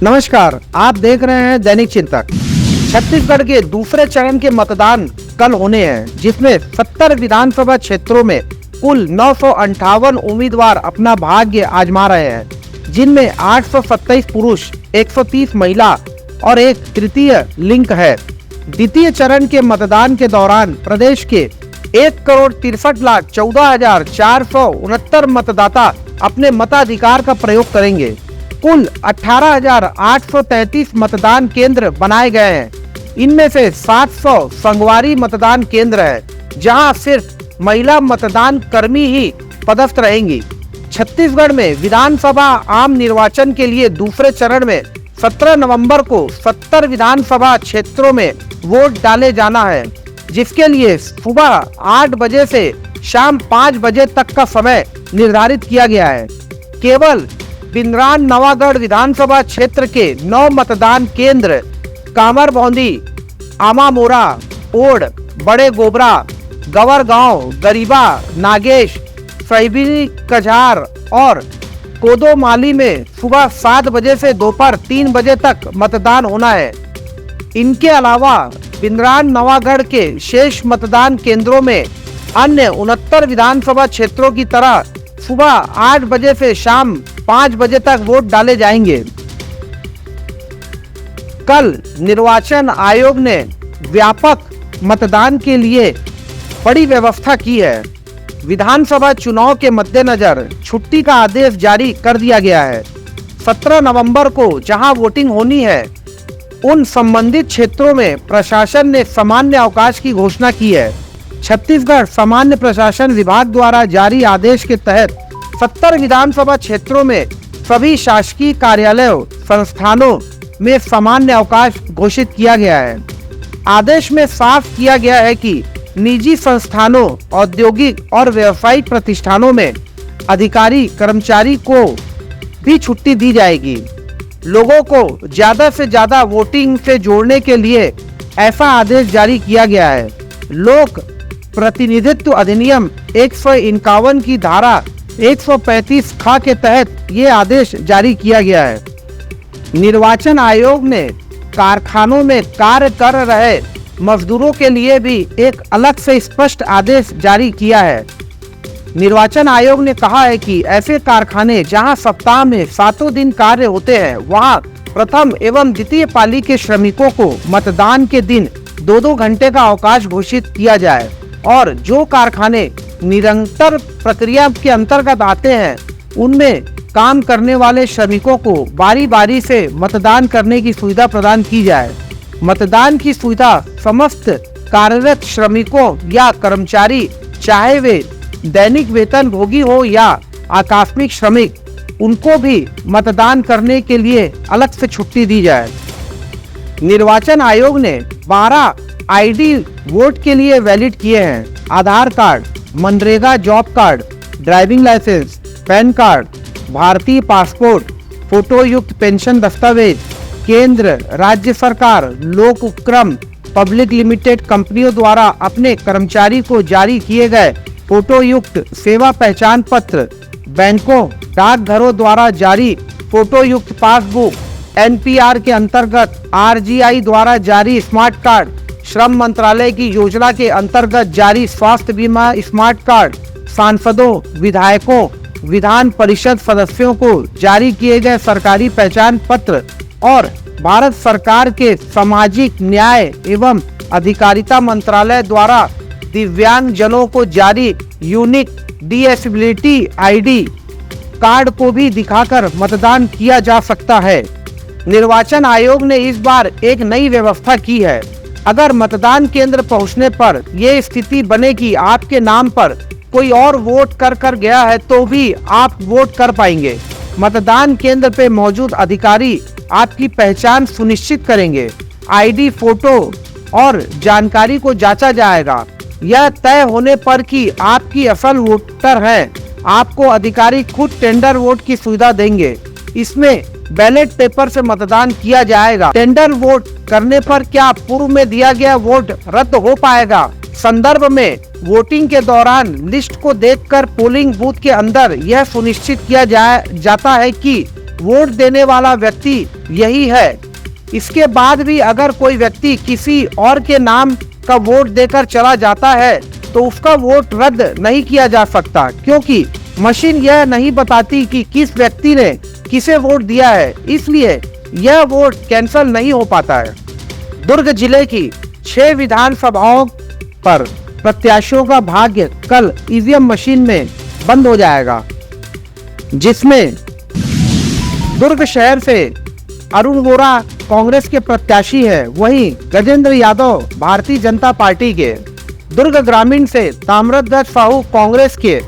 नमस्कार, आप देख रहे हैं दैनिक चिंतक। छत्तीसगढ़ के दूसरे चरण के मतदान कल होने हैं, जिसमें 70 विधानसभा क्षेत्रों में कुल 958 उम्मीदवार अपना भाग्य आजमा रहे हैं, जिनमें 827 पुरुष, 130 महिला और एक तृतीय लिंग है। द्वितीय चरण के मतदान के दौरान प्रदेश के 1,63,14,469 मतदाता अपने मताधिकार का प्रयोग करेंगे। कुल 18,833 मतदान केंद्र बनाए गए हैं। इनमें से 700 संगवारी मतदान केंद्र है, जहां सिर्फ महिला मतदान कर्मी ही पदस्थ रहेंगी। छत्तीसगढ़ में विधानसभा आम निर्वाचन के लिए दूसरे चरण में 17 नवंबर को 70 विधानसभा क्षेत्रों में वोट डाले जाना है, जिसके लिए सुबह 8 बजे से शाम 5 बजे तक का समय निर्धारित किया गया है। केवल बिंद्रान नवागढ़ विधानसभा क्षेत्र के 9 मतदान केंद्र कामरबौंदी, आमामोरा, ओड, बड़े गोबरा, गवरगांव, गरीबा, नागेश, सैबिनी कझार और कोदोमाली में सुबह 7 बजे से दोपहर 3 बजे तक मतदान होना है। इनके अलावा बिंद्रान नवागढ़ के शेष मतदान केंद्रों में अन्य 69 विधानसभा क्षेत्रों की तरह सुबह 8 बजे से शाम 5 बजे तक वोट डाले जाएंगे। कल निर्वाचन आयोग ने व्यापक मतदान के लिए बड़ी व्यवस्था की है। विधानसभा चुनाव के मद्देनजर छुट्टी का आदेश जारी कर दिया गया है। 17 नवंबर को जहां वोटिंग होनी है, उन संबंधित क्षेत्रों में प्रशासन ने सामान्य अवकाश की घोषणा की है। छत्तीसगढ़ सामान्य प्रशासन विभाग द्वारा जारी आदेश के तहत 70 विधानसभा क्षेत्रों में सभी शासकीय कार्यालयों, संस्थानों में सामान्य अवकाश घोषित किया गया है। आदेश में साफ किया गया है कि निजी संस्थानों, औद्योगिक और व्यावसायिक प्रतिष्ठानों में अधिकारी कर्मचारी को भी छुट्टी दी जाएगी। लोगों को ज्यादा से ज्यादा वोटिंग से जोड़ने के लिए ऐसा आदेश जारी किया गया है। लोक प्रतिनिधित्व अधिनियम 151 की धारा 135 ख के तहत ये आदेश जारी किया गया है। निर्वाचन आयोग ने कारखानों में कार्य कर रहे मजदूरों के लिए भी एक अलग से स्पष्ट आदेश जारी किया है। निर्वाचन आयोग ने कहा है कि ऐसे कारखाने जहां सप्ताह में 7 दिन कार्य होते हैं, वहां प्रथम एवं द्वितीय पाली के श्रमिकों को मतदान के दिन 2-2 घंटे का अवकाश घोषित किया जाए और जो कारखाने निरंतर प्रक्रिया के अंतर्गत आते हैं, उनमें काम करने वाले श्रमिकों को बारी बारी से मतदान करने की सुविधा प्रदान की जाए। मतदान की सुविधा समस्त कार्यरत श्रमिकों या कर्मचारी, चाहे वे दैनिक वेतन भोगी हो या आकस्मिक श्रमिक, उनको भी मतदान करने के लिए अलग से छुट्टी दी जाए। निर्वाचन आयोग ने 12 आईडी वोट के लिए वैलिड किए हैं। Aadhaar card, MNREGA job card, driving licence, PAN card, भारतीय पासपोर्ट, फोटो युक्त पेंशन दस्तावेज, केंद्र, राज्य सरकार, लोक उपक्रम, पब्लिक लिमिटेड कंपनियों द्वारा अपने कर्मचारी को जारी किए गए फोटो युक्त सेवा पहचान पत्र, बैंकों, डाकघरों द्वारा जारी फोटो युक्त पासबुक, एनपीआर के अंतर्गत आरजीआई द्वारा जारी स्मार्ट कार्ड, श्रम मंत्रालय की योजना के अंतर्गत जारी स्वास्थ्य बीमा स्मार्ट कार्ड, सांसदों, विधायकों, विधान परिषद सदस्यों को जारी किए गए सरकारी पहचान पत्र और भारत सरकार के सामाजिक न्याय एवं अधिकारिता मंत्रालय द्वारा दिव्यांग जनों को जारी यूनिक डिसेबिलिटी आईडी कार्ड को भी दिखाकर मतदान किया जा सकता है। निर्वाचन आयोग ने इस बार एक नई व्यवस्था की है। अगर मतदान केंद्र पहुंचने पर यह स्थिति बने कि आपके नाम पर कोई और वोट कर गया है, तो भी आप वोट कर पाएंगे। मतदान केंद्र पे मौजूद अधिकारी आपकी पहचान सुनिश्चित करेंगे। आईडी, फोटो और जानकारी को जांचा जाएगा। यह तय होने पर कि आपकी असल वोटर है, आपको अधिकारी खुद टेंडर वोट की सुविधा देंगे। इसमें बैलेट पेपर से मतदान किया जाएगा। टेंडर वोट करने पर क्या पूर्व में दिया गया वोट रद्द हो पाएगा? संदर्भ में वोटिंग के दौरान लिस्ट को देखकर पोलिंग बूथ के अंदर यह सुनिश्चित किया जाता है कि वोट देने वाला व्यक्ति यही है। इसके बाद भी अगर कोई व्यक्ति किसी और के नाम का वोट देकर चला जाता है तो उसका वोट रद्द नहीं किया जा सकता, क्योंकि मशीन यह नहीं बताती कि किस व्यक्ति ने किसे वोट दिया है, इसलिए यह वोट कैंसिल नहीं हो पाता है। दुर्ग जिले की 6 विधानसभाओं पर प्रत्याशियों का भाग्य कल ईवीएम मशीन में बंद हो जाएगा, जिसमें दुर्ग शहर से अरुण वोरा कांग्रेस के प्रत्याशी है, वहीं गजेंद्र यादव भारतीय जनता पार्टी के, दुर्ग ग्रामीण से ताम्रध्वज साहू कांग्रेस के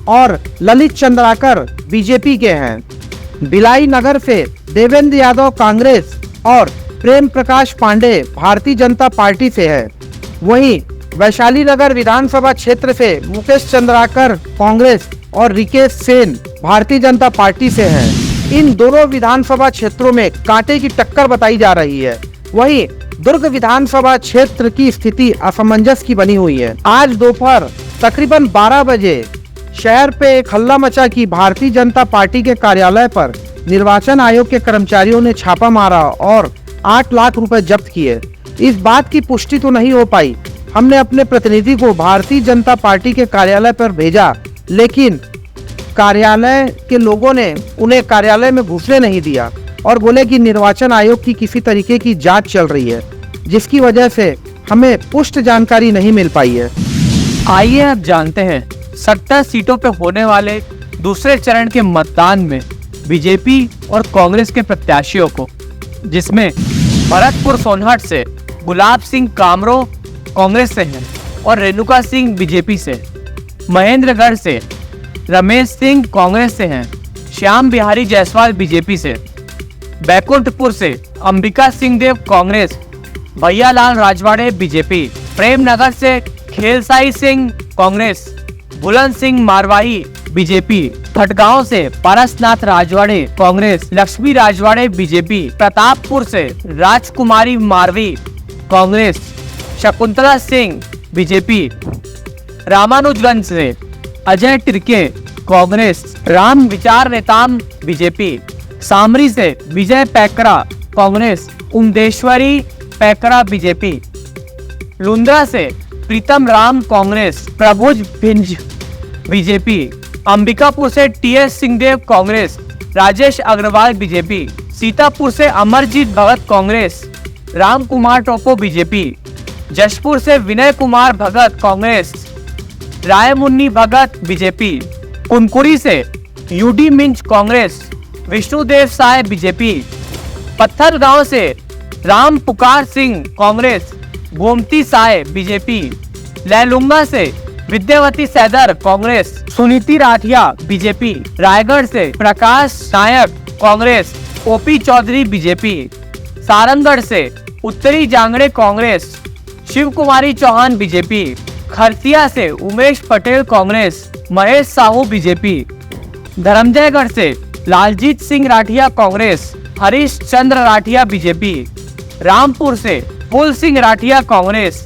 और ललित चंद्राकर बीजेपी के हैं। भिलाई नगर से देवेंद्र यादव कांग्रेस और प्रेम प्रकाश पांडे भारतीय जनता पार्टी से है। वहीं वैशाली नगर विधानसभा क्षेत्र से मुकेश चंद्राकर कांग्रेस और रिकेश सेन भारतीय जनता पार्टी से हैं। इन दोनों विधानसभा क्षेत्रों में कांटे की टक्कर बताई जा रही है। वहीं दुर्ग विधानसभा क्षेत्र की स्थिति असमंजस की बनी हुई है। आज दोपहर तकरीबन 12 बजे शहर पे एक हल्ला मचा कि भारतीय जनता पार्टी के कार्यालय पर निर्वाचन आयोग के कर्मचारियों ने छापा मारा और 8 लाख रुपए जब्त किए। इस बात की पुष्टि तो नहीं हो पाई। हमने अपने प्रतिनिधि को भारतीय जनता पार्टी के कार्यालय पर भेजा, लेकिन कार्यालय के लोगों ने उन्हें कार्यालय में घुसने नहीं दिया और बोले कि निर्वाचन आयोग की किसी तरीके की जांच चल रही है, जिसकी वजह से हमें पुष्ट जानकारी नहीं मिल पाई है। आइए अब जानते हैं 70 सीटों पर होने वाले दूसरे चरण के मतदान में बीजेपी और कांग्रेस के प्रत्याशियों को, जिसमें भरतपुर सोनहट से गुलाब सिंह कामरो कांग्रेस से हैं और रेणुका सिंह बीजेपी से, महेंद्रगढ़ से रमेश सिंह कांग्रेस से हैं, श्याम बिहारी जायसवाल बीजेपी से, बैकुंठपुर से अंबिका सिंह देव कांग्रेस, भैयालाल राजवाड़े बीजेपी, प्रेमनगर से खेलसाई सिंह कांग्रेस, बुलंद सिंह मारवाही बीजेपी, खटगांव से पारसनाथ राजवाड़े कांग्रेस, लक्ष्मी राजवाड़े बीजेपी, प्रतापपुर से राजकुमारी मारवी कांग्रेस, शकुंतला सिंह बीजेपी, रामानुजगंज से अजय टिर्के कांग्रेस, राम विचार नेताम बीजेपी, सामरी से विजय पैकरा कांग्रेस, उमदेश्वरी पैकरा बीजेपी, लुंद्रा से प्रीतम राम कांग्रेस, प्रभुज भिंज बीजेपी, अंबिकापुर से टीएस सिंहदेव कांग्रेस, राजेश अग्रवाल बीजेपी, सीतापुर से अमरजीत भगत कांग्रेस, राम कुमार टोपो बीजेपी, जशपुर से विनय कुमार भगत कांग्रेस, रायमुन्नी भगत बीजेपी, कुनकुरी से यूडी मिंज कांग्रेस, विष्णुदेव साय बीजेपी, पत्थरगांव से राम पुकार सिंह कांग्रेस, गोमती साय बीजेपी, लैलुंगा से विद्यावती सैदर कांग्रेस, सुनीति राठिया बीजेपी, रायगढ़ से प्रकाश नायक कांग्रेस, ओपी चौधरी बीजेपी, सारंगगढ़ से उत्तरी जांगड़े कांग्रेस, शिव कुमारी चौहान बीजेपी, खरसिया से उमेश पटेल कांग्रेस, महेश साहू बीजेपी, धर्मजयगढ़ से लालजीत सिंह राठिया कांग्रेस, हरीश चंद्र राठिया बीजेपी, रामपुर से फूल सिंह राठिया कांग्रेस,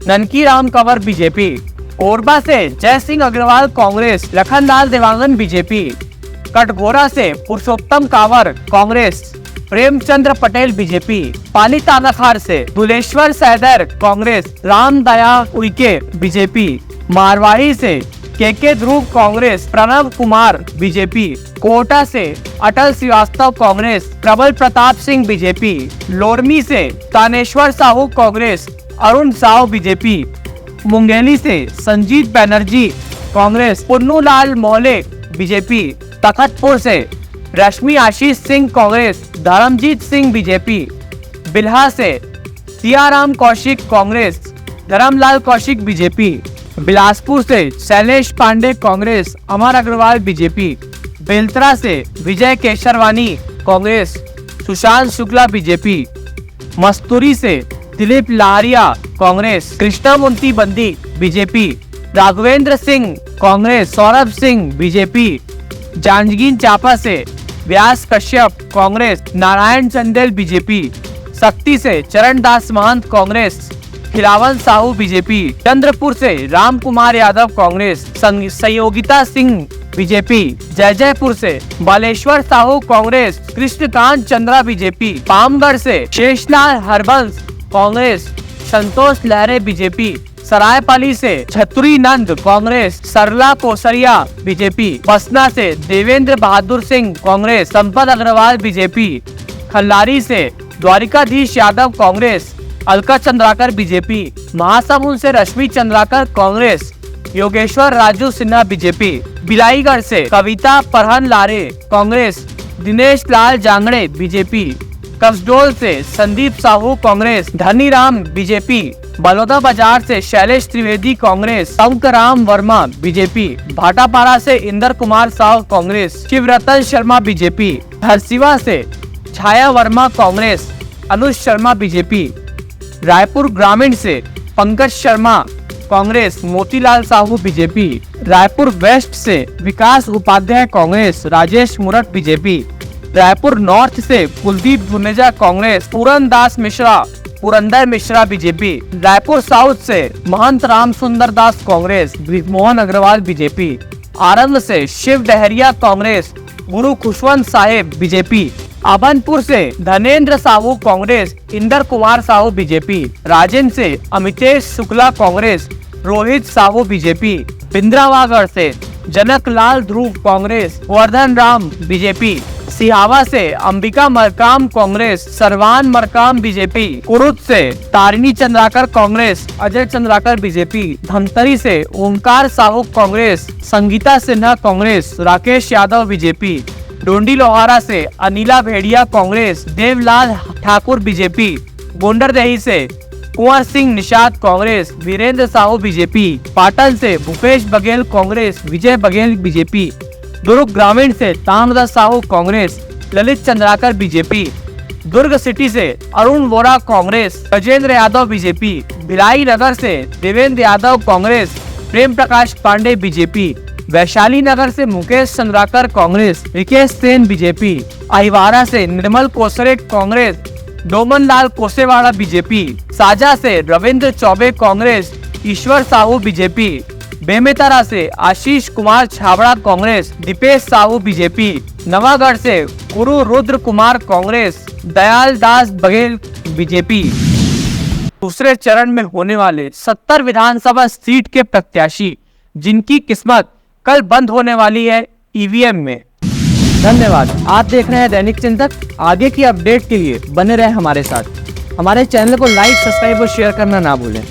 ननकी राम कंवर बीजेपी, कोरबा से जय सिंह अग्रवाल कांग्रेस, लखनलाल देवांगन बीजेपी, कटघोरा से पुरुषोत्तम कांवर कांग्रेस, प्रेमचंद्र पटेल बीजेपी, पाली तानाखार से दुलेश्वर सैदर कांग्रेस, राम दया उइके बीजेपी, मारवाड़ी से के ध्रुव कांग्रेस, प्रणव कुमार बीजेपी, कोटा से अटल श्रीवास्तव कांग्रेस, प्रबल प्रताप सिंह बीजेपी, लोरमी से तानेश्वर साहू कांग्रेस, अरुण साहू बीजेपी, मुंगेली से संजीत बैनर्जी कांग्रेस, पुन्नूलाल मोहले बीजेपी, तखतपुर से रश्मि आशीष सिंह कांग्रेस, धर्मजीत सिंह बीजेपी, बिल्हा से सियाराम कौशिक कांग्रेस, धर्मलाल कौशिक बीजेपी, बिलासपुर से शैलेश पांडे कांग्रेस, अमर अग्रवाल बीजेपी, बेलतरा से विजय केशरवानी कांग्रेस, सुशांत शुक्ला बीजेपी, मस्तूरी से दिलीप लारिया कांग्रेस, कृष्णामूर्ति बंदी बीजेपी, राघवेंद्र सिंह कांग्रेस, सौरभ सिंह बीजेपी, जांजगीर चांपा से व्यास कश्यप कांग्रेस, नारायण चंदेल बीजेपी, शक्ति से चरणदास महंत कांग्रेस, खिलावन साहू बीजेपी, चंद्रपुर से राम कुमार यादव कांग्रेस, संयोगिता सिंह बीजेपी। जयजयपुर से बालेश्वर साहू कांग्रेस, कृष्णकांत चंद्रा बीजेपी। पामगढ़ से शेषलाल हरबंस कांग्रेस, संतोष लहरे बीजेपी। सरायपाली से छतुरी नंद कांग्रेस, सरला कोसरिया बीजेपी। बसना से देवेंद्र बहादुर सिंह कांग्रेस, संपत अग्रवाल बीजेपी। खल्लारी से द्वारिकाधीश यादव कांग्रेस, अलका चंद्राकर बीजेपी। महासमुंद से रश्मि चंद्राकर कांग्रेस, योगेश्वर राजू सिन्हा बीजेपी। बिलाईगढ़ से कविता परहन लारे कांग्रेस, दिनेश लाल जांगड़े बीजेपी। कसडोल से संदीप साहू कांग्रेस, धनीराम बीजेपी। बलौदा बाजार से शैलेश त्रिवेदी कांग्रेस, शंकराम वर्मा बीजेपी। भाटापारा से इंदर कुमार साहू कांग्रेस, शिवरतन शर्मा बीजेपी। हरसिवा से छाया वर्मा कांग्रेस, अनुज शर्मा बीजेपी। रायपुर ग्रामीण से पंकज शर्मा कांग्रेस, मोतीलाल साहू बीजेपी। रायपुर वेस्ट से विकास उपाध्याय कांग्रेस, राजेश मुरट बीजेपी। रायपुर नॉर्थ से कुलदीप जुनेजा कांग्रेस, पूरन दास मिश्रा पुरंदर मिश्रा बीजेपी। रायपुर साउथ से महंत राम सुंदर दास कांग्रेस, ब्रिजमोहन अग्रवाल बीजेपी। आरंग से शिव डहरिया कांग्रेस, गुरु खुशवंत साहेब बीजेपी। अभनपुर से धनेन्द्र साहू कांग्रेस, इंदर कुमार साहू बीजेपी। राजेंद्र से अमितेश शुक्ला कांग्रेस, रोहित साहू बीजेपी। बिंद्रावागढ़ से जनक लाल ध्रुव कांग्रेस, वर्धन राम बीजेपी। सिहावा से अंबिका मरकाम कांग्रेस, सरवान मरकाम बीजेपी। कुरुद से तारिणी चंद्राकर कांग्रेस, अजय चंद्राकर बीजेपी। धमतरी से ओमकार साहू कांग्रेस, संगीता सिन्हा कांग्रेस, राकेश यादव बीजेपी। डोंडी लोहारा से अनिला भेड़िया कांग्रेस, देवलाल ठाकुर बीजेपी। गोंडरदेही से कुंवर सिंह निषाद कांग्रेस, वीरेंद्र साहू बीजेपी। पाटन से भूपेश बघेल कांग्रेस, विजय बघेल बीजेपी। दुर्ग ग्रामीण से ताम्रदास साहू कांग्रेस, ललित चंद्राकर बीजेपी। दुर्ग सिटी से अरुण वोरा कांग्रेस, गजेंद्र यादव बीजेपी। भिलाई नगर से देवेंद्र यादव कांग्रेस, प्रेम प्रकाश पांडे बीजेपी। वैशाली नगर से मुकेश चंद्राकर कांग्रेस, रिकेश सेन बीजेपी। अहिवारा से निर्मल कोसरे कांग्रेस, डोमन लाल कोसेवाड़ा बीजेपी। साजा से रविंद्र चौबे कांग्रेस, ईश्वर साहू बीजेपी। बेमेतरा से आशीष कुमार छाबड़ा कांग्रेस, दीपेश साहू बीजेपी। नवागढ़ से गुरु रुद्र कुमार कांग्रेस, दयाल दास बघेल बीजेपी। दूसरे चरण में होने वाले 70 विधानसभा सीट के प्रत्याशी जिनकी किस्मत कल बंद होने वाली है ईवीएम में। धन्यवाद। आप देख रहे हैं दैनिक चिंतक। आगे की अपडेट के लिए बने रहे हमारे साथ। हमारे चैनल को लाइक, सब्सक्राइब और शेयर करना ना भूलें।